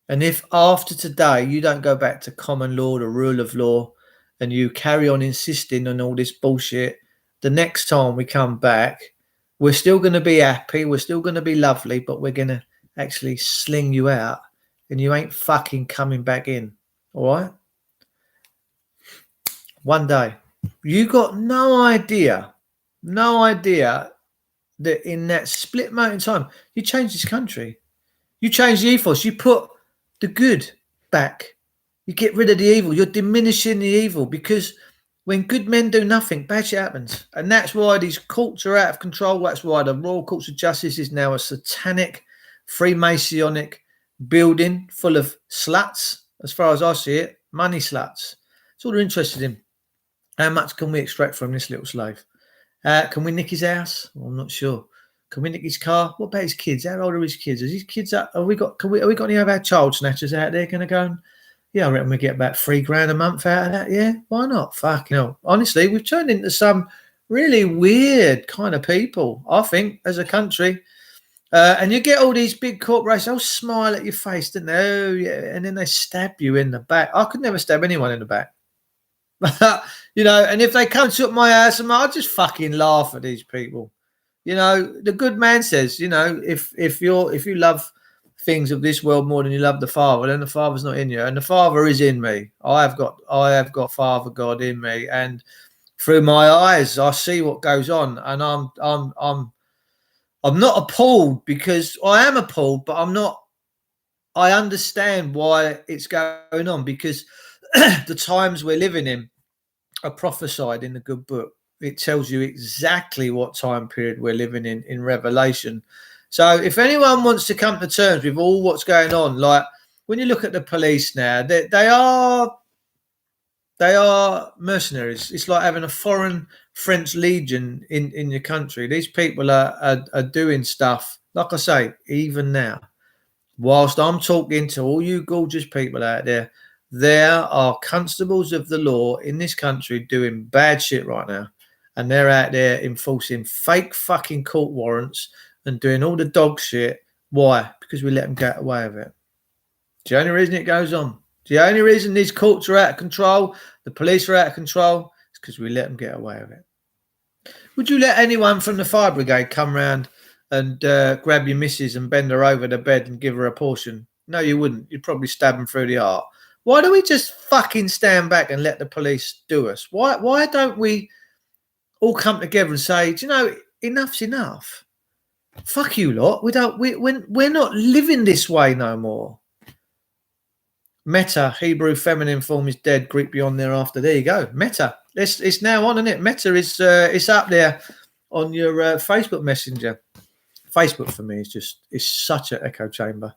And if after today you don't go back to common law, the rule of law, and you carry on insisting on all this bullshit, the next time we come back, we're still going to be happy. We're still going to be lovely, but we're going to actually sling you out and you ain't fucking coming back in. All right? One day. You got no idea that in that split moment in time, you change this country. You change the ethos. You put the good back. You get rid of the evil. You're diminishing the evil because when good men do nothing, bad shit happens. And that's why these courts are out of control. That's why the Royal Courts of Justice is now a satanic, Freemasonic building full of sluts, as far as I see it, money sluts. That's all they're interested in. How much can we extract from this little slave? Can we nick his house? Well, I'm not sure. Can we nick his car? What about his kids? How old are his kids? Is his kids up? Have we got any of our child snatchers out there going to go and yeah, I reckon we get about $3,000 a month out of that. Yeah, why not? Fucking hell. Honestly, we've turned into some really weird kind of people, I think, as a country. And you get all these big corporations, they'll smile at your face, don't they? Oh, yeah. And then they stab you in the back. I could never stab anyone in the back. You know, and if they come to my house, I'll just fucking laugh at these people. You know, the good man says, you know, if you love things of this world more than you love the Father, then the Father's not in you, and the Father is in me. I have got Father God in me, and through my eyes, I see what goes on, and I'm not appalled because I am appalled, but I'm not. I understand why it's going on because the times we're living in are prophesied in the good book. It tells you exactly what time period we're living in Revelation. So if anyone wants to come to terms with all what's going on, like when you look at the police now, they are mercenaries. It's like having a foreign French legion in your country. These people are doing stuff, like I say, even now. Whilst I'm talking to all you gorgeous people out there, there are constables of the law in this country doing bad shit right now. And they're out there enforcing fake fucking court warrants and doing all the dog shit. Why? Because we let them get away with it. It's the only reason it goes on. It's the only reason these courts are out of control, the police are out of control, is because we let them get away with it. Would you let anyone from the fire brigade come round and grab your missus and bend her over the bed and give her a portion? No, you wouldn't. You'd probably stab them through the heart. Why do we just fucking stand back and let the police do us? Why don't we all come together and say, do you know, enough's enough. Fuck you lot. We're not living this way no more. Meta, Hebrew feminine form is dead. Greek beyond thereafter. There you go. Meta. It's now on, isn't it? Meta is it's up there on your Facebook Messenger. Facebook for me is such an echo chamber.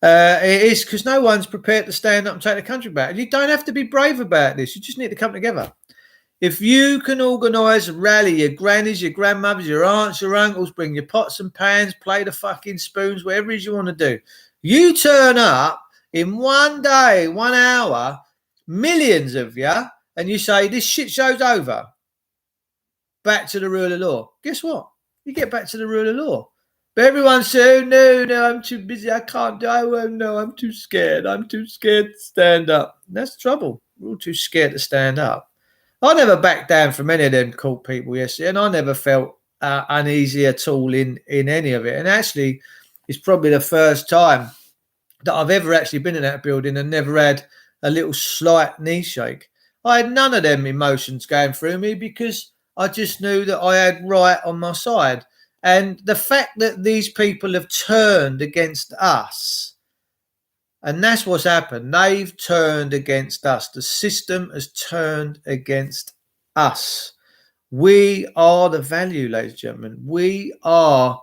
It is, because no one's prepared to stand up and take the country back. And you don't have to be brave about this. You just need to come together. If you can organise a rally, your grannies, your grandmothers, your aunts, your uncles, bring your pots and pans, play the fucking spoons, whatever it is you want to do. You turn up in one day, 1 hour, millions of you, and you say, this shit show's over. Back to the rule of law. Guess what? You get back to the rule of law. But everyone says, oh, no, I'm too busy. I can't do it. Oh, no, I'm too scared. I'm too scared to stand up. And that's the trouble. We're all too scared to stand up. I never backed down from any of them court people yesterday, and I never felt uneasy at all in any of it. And actually, it's probably the first time that I've ever actually been in that building and never had a little slight knee shake. I had none of them emotions going through me because I just knew that I had right on my side. And the fact that these people have turned against us, and that's what's happened. They've turned against us. The system has turned against us. We are the value, ladies and gentlemen. We are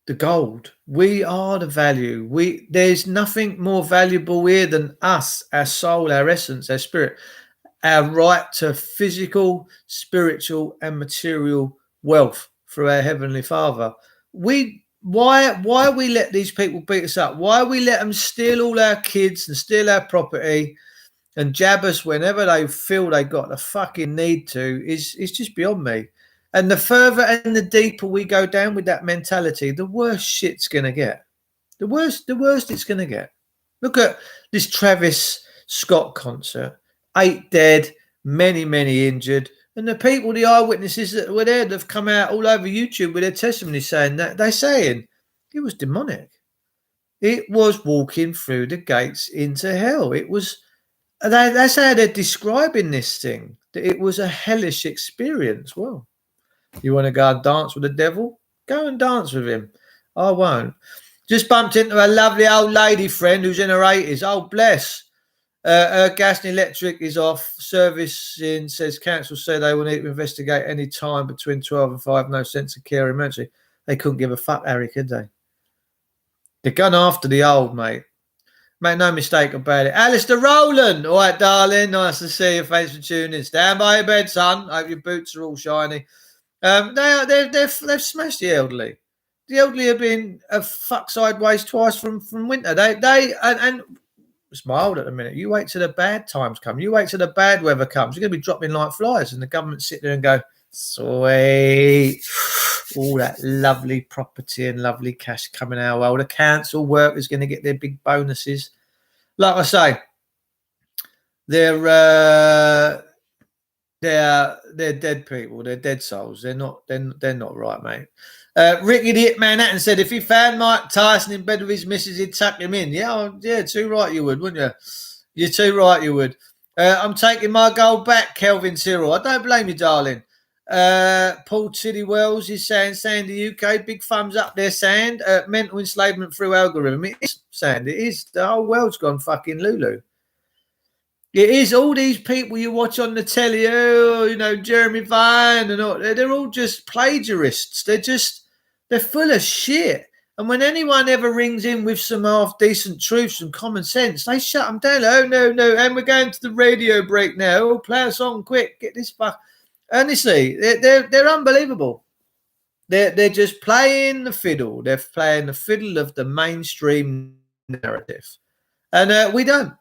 the gold. We are the value. There's nothing more valuable here than us, our soul, our essence, our spirit, our right to physical, spiritual, and material wealth through our Heavenly Father. Why we let these people beat us up? Why we let them steal all our kids and steal our property and jab us whenever they feel they got the fucking need to is just beyond me. And the further and the deeper we go down with that mentality, the worse shit's gonna get. The worst it's gonna get. Look at this Travis Scott concert. 8 dead, many injured. And the people, the eyewitnesses that were there, that have come out all over YouTube with their testimony saying that, they're saying it was demonic. It was walking through the gates into hell. It was, that's how they're describing this thing, that it was a hellish experience. Well, you want to go and dance with the devil? Go and dance with him. I won't. Just bumped into a lovely old lady friend who's in her 80s. Oh, bless. Her gas and electric is off. Servicing says council say they will need to investigate any time between 12 and 5. No sense of care emergency. They couldn't give a fuck, Harry, could they? They're gone after the old, mate. Make no mistake about it. Alistair Rowland. All right, darling. Nice to see you. Thanks for tuning in. Stand by your bed, son. Hope your boots are all shiny. They've smashed the elderly. The elderly have been fucked sideways twice from winter. And it's mild at the minute. You wait till the bad times come. You wait till the bad weather comes. You're going to be dropping like flies, and the government sit there and go, sweet, all that lovely property and lovely cash coming our way. All the council workers going to get their big bonuses. Like I say, they're dead people. They're dead souls. They're not right, mate. Ricky the Hitman Hatton said if he found Mike Tyson in bed with his missus, he'd tuck him in. Yeah, too right you would, wouldn't you? You're too right you would. I'm taking my gold back, Kelvin Cyril. I don't blame you, darling. Paul Tiddy Wells is saying, Sandy UK, big thumbs up there, Sand. Mental enslavement through algorithm. It is, Sand. It is. The whole world's gone fucking Lulu. It is. All these people you watch on the telly, Jeremy Vine and all, they're all just plagiarists. They're full of shit. And when anyone ever rings in with some half-decent truths and common sense, they shut them down. Oh, no. And we're going to the radio break now. Oh, play a song quick. Get this fuck. Honestly, they're unbelievable. They're just playing the fiddle. They're playing the fiddle of the mainstream narrative. And we don't.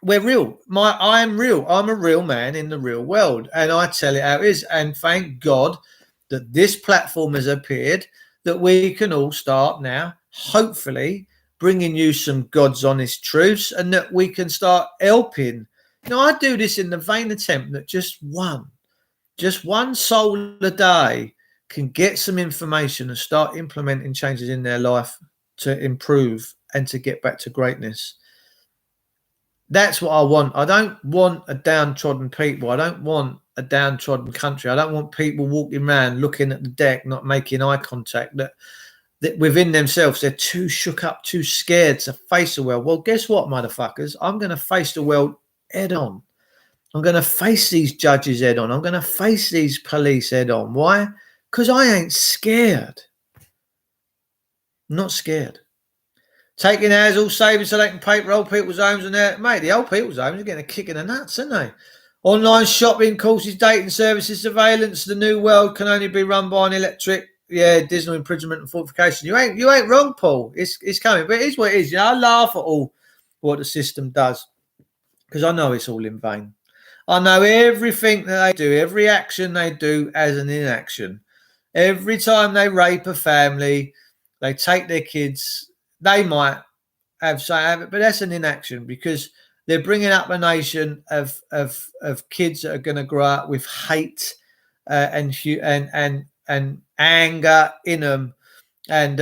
We're real. I am real. I'm a real man in the real world. And I tell it how it is. And thank God that this platform has appeared, that we can all start now, hopefully, bringing you some God's honest truths, and that we can start helping. I do this in the vain attempt that just one soul a day can get some information and start implementing changes in their life to improve and to get back to greatness. That's what I want. I don't want a downtrodden people. I don't want a downtrodden country. I don't want people walking around looking at the deck, not making eye contact. That that within themselves, they're too shook up, too scared to face the world. Well, guess what, motherfuckers? I'm going to face the world head on. I'm going to face these judges head on. I'm going to face these police head on. Why? Because I ain't scared. Not scared. Taking ours all savings so they can paper old people's homes and that. Mate, the old people's homes are getting a kick in the nuts, aren't they? Online shopping, courses, dating services, surveillance. The new world can only be run by an electric. Yeah, dismal imprisonment and fortification. You ain't wrong, Paul. It's coming, but it is what it is. You know, I laugh at all what the system does because I know it's all in vain. I know everything that they do, every action they do as an inaction. Every time they rape a family, they take their kids. They might have it, but that's an inaction because they're bringing up a nation of kids that are going to grow up with hate and anger in them. And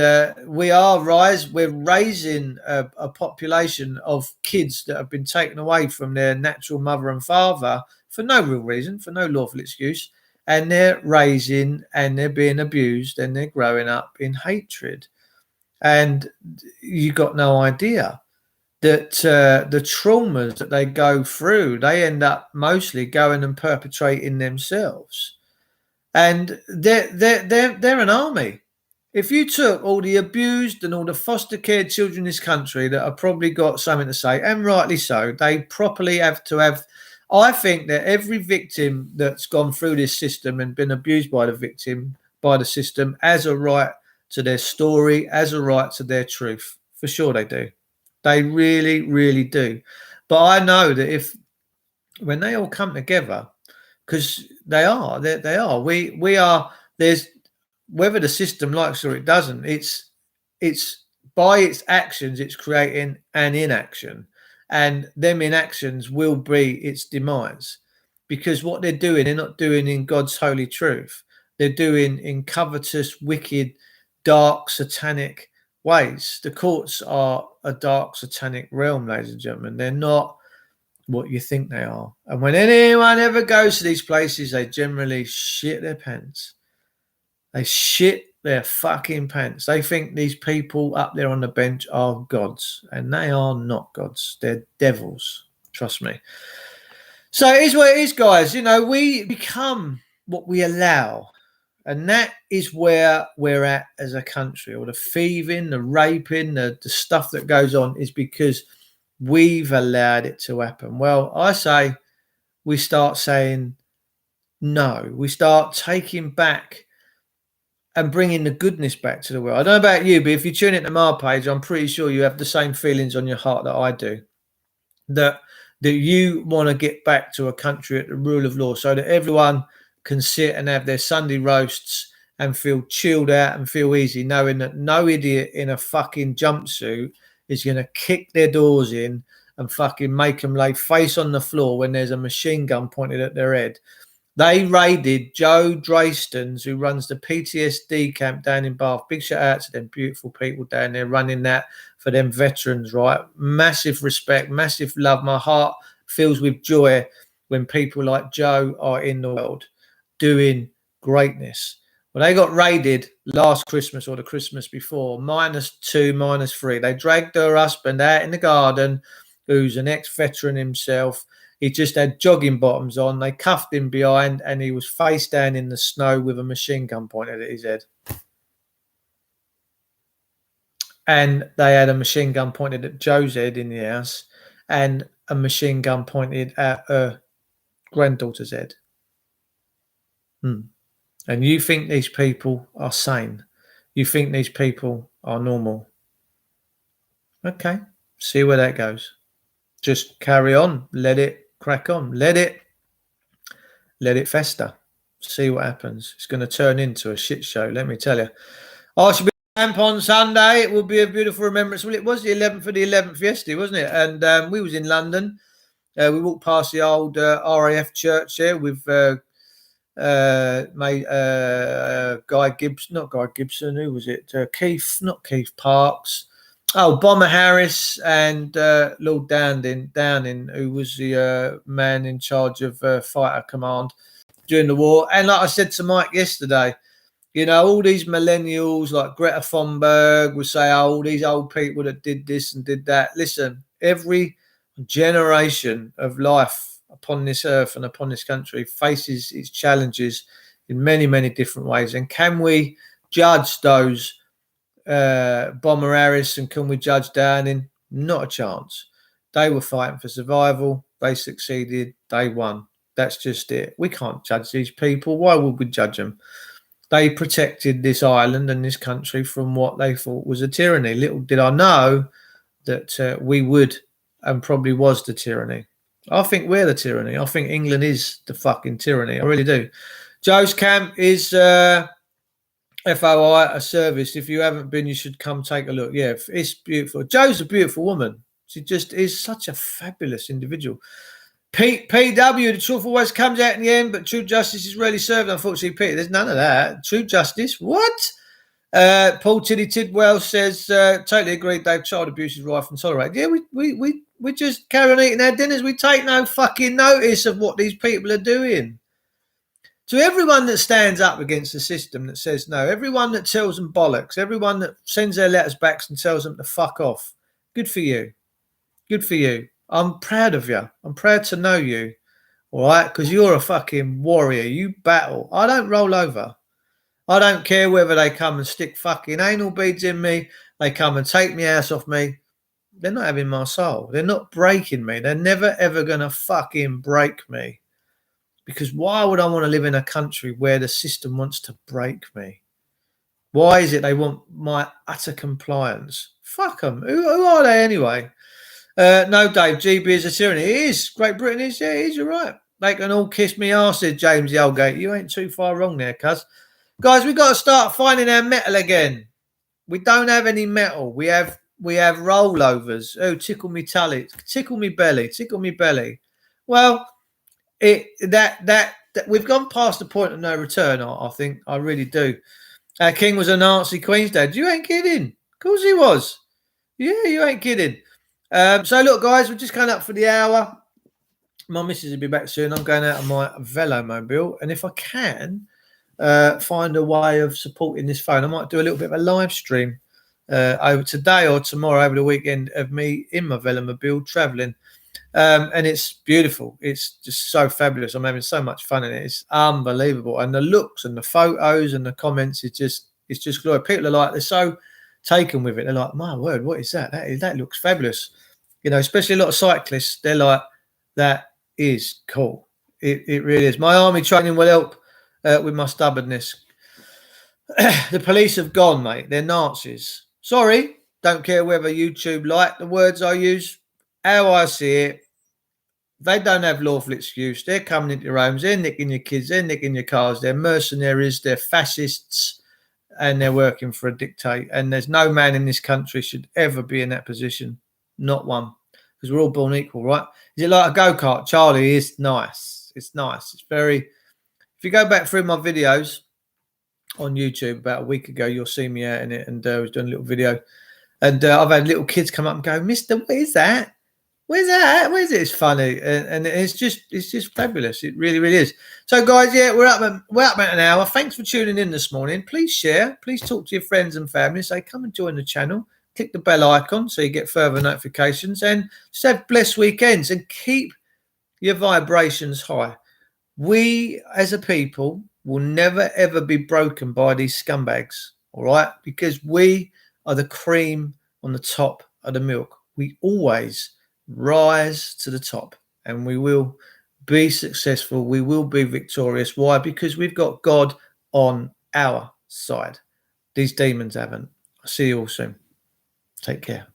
we're raising a population of kids that have been taken away from their natural mother and father for no real reason, for no lawful excuse. And they're raising and they're being abused and they're growing up in hatred. And you got no idea that the traumas that they go through, they end up mostly going and perpetrating themselves. And they're an army. If you took all the abused and all the foster care children in this country that have probably got something to say, and rightly so, they properly have to have. I think that every victim that's gone through this system and been abused by the system, has a right to their story, has a right to their truth. For sure they do. They really, really do. But I know that when they all come together, because they are, we are, there's, whether the system likes or it doesn't, it's by its actions, it's creating an inaction. And them inactions will be its demise. Because what they're doing, they're not doing in God's holy truth. They're doing in covetous, wicked, dark, satanic ways. The courts are a dark, satanic realm, ladies and gentlemen. They're not what you think they are. And when anyone ever goes to these places, they generally shit their pants. They shit their fucking pants. They think these people up there on the bench are gods, and they are not gods. They're devils. Trust me. So it is what it is, guys. You know, we become what we allow. And that is where we're at as a country. All the thieving, the raping, the stuff that goes on is because we've allowed it to happen. Well, I say we start saying no. We start taking back and bringing the goodness back to the world. I don't know about you, but if you tune into my page, I'm pretty sure you have the same feelings on your heart that I do. That you want to get back to a country at the rule of law so that everyone can sit and have their Sunday roasts and feel chilled out and feel easy, knowing that no idiot in a fucking jumpsuit is going to kick their doors in and fucking make them lay face on the floor when there's a machine gun pointed at their head. They raided Joe Draystons, who runs the PTSD camp down in Bath. Big shout out to them beautiful people down there running that for them veterans, right? Massive respect, massive love. My heart fills with joy when people like Joe are in the world doing greatness. Well, they got raided last Christmas or the Christmas before, -2, -3. They dragged her husband out in the garden, who's an ex-veteran himself. He just had jogging bottoms on. They cuffed him behind and he was face down in the snow with a machine gun pointed at his head. And they had a machine gun pointed at Joe's head in the house and a machine gun pointed at her granddaughter's head. And you think these people are sane? You think these people are normal? Okay, see where that goes. Just carry on. Let it crack on. Let it fester. See what happens. It's going to turn into a shit show, let me tell you. I should be camp on Sunday. It will be a beautiful remembrance. Well, it was the 11th for the 11th yesterday, wasn't it? And we was in London. We walked past the old RAF church there with Guy Gibson, not Guy Gibson, who was it? Keith Parks. Oh, Bomber Harris and Lord Downing, who was the man in charge of fighter command during the war. And like I said to Mike yesterday, You know, all these millennials like Greta Thunberg would say, oh, all these old people that did this and did that. Listen, every generation of life upon this earth and upon this country faces its challenges in many, many different ways. And can we judge those Bomber Harris and can we judge Downing? Not a chance. They were fighting for survival. They succeeded. They won. That's just it. We can't judge these people. Why would we judge them? They protected this island and this country from what they thought was a tyranny. Little did I know that we would and probably was the tyranny. I think we're the tyranny. I think England is the fucking tyranny. I really do. Joe's camp is FOI, a service. If you haven't been, you should come take a look. Yeah, it's beautiful. Joe's a beautiful woman. She just is such a fabulous individual. PW, the truth always comes out in the end, but true justice is rarely served. Unfortunately, Peter, there's none of that. True justice, what? Paul Tiddy Tidwell says, totally agree, Dave. Child abuse is rife and tolerated. Yeah, we just carry on eating our dinners. We take no fucking notice of what these people are doing. To everyone that stands up against the system that says no, everyone that tells them bollocks, everyone that sends their letters back and tells them to fuck off, good for you. Good for you. I'm proud of you. I'm proud to know you. All right? Because you're a fucking warrior. You battle. I don't roll over. I don't care whether they come and stick fucking anal beads in me. They come and take my ass off me. They're not having my soul. They're not breaking me. They're never, ever going to fucking break me. Because why would I want to live in a country where the system wants to break me? Why is it they want my utter compliance? Fuck them. Who are they anyway? No, Dave, GB is a tyranny. It is. Great Britain is. Yeah, it is. You're right. They can all kiss me arse, said James Yelgate. You ain't too far wrong there, cuz. Guys, we've got to start finding our metal again. We don't have any metal. We have rollovers. Oh, tickle me belly. Tickle me belly. Well, that we've gone past the point of no return, I think. I really do. King was a Nazi Queen's dad. You ain't kidding. Of course he was. Yeah, you ain't kidding. So look, guys, we're just coming up for the hour. My missus will be back soon. I'm going out on my velomobile, and if I can find a way of supporting this phone, I might do a little bit of a live stream over today or tomorrow over the weekend of me in my velomobile traveling. And it's beautiful. It's just so fabulous. I'm having so much fun in it. It's unbelievable. And the looks and the photos and the comments, it's just glory. People are like, they're so taken with it. They're like, my word, what is that? That looks fabulous. You know, especially a lot of cyclists, they're like, that is cool. It really is. My army training will help with my stubbornness. The police have gone, mate. They're Nazis. Sorry, don't care whether YouTube like the words I use. How I see it, they don't have lawful excuse. They're coming into your homes. They're nicking your kids. They're nicking your cars. They're mercenaries. They're fascists. And they're working for a dictator. And there's no man in this country should ever be in that position. Not one. Because we're all born equal, right? Is it like a go-kart? Charlie, is nice. It's nice. It's very... If you go back through my videos on YouTube about a week ago, you'll see me out in it. And I was doing a little video. And I've had little kids come up and go, Mister, what is that? Where's that? Where's it? It's funny, and it's just fabulous. It really, really is. So, guys, yeah, we're up at an hour. Thanks for tuning in this morning. Please share. Please talk to your friends and family. Say, come and join the channel. Click the bell icon so you get further notifications, and just have blessed weekends and keep your vibrations high. We, as a people, will never ever be broken by these scumbags. All right, because we are the cream on the top of the milk. We always rise to the top, and we will be successful. We will be victorious. Why? Because we've got God on our side. These demons haven't. I'll see you all soon. Take care.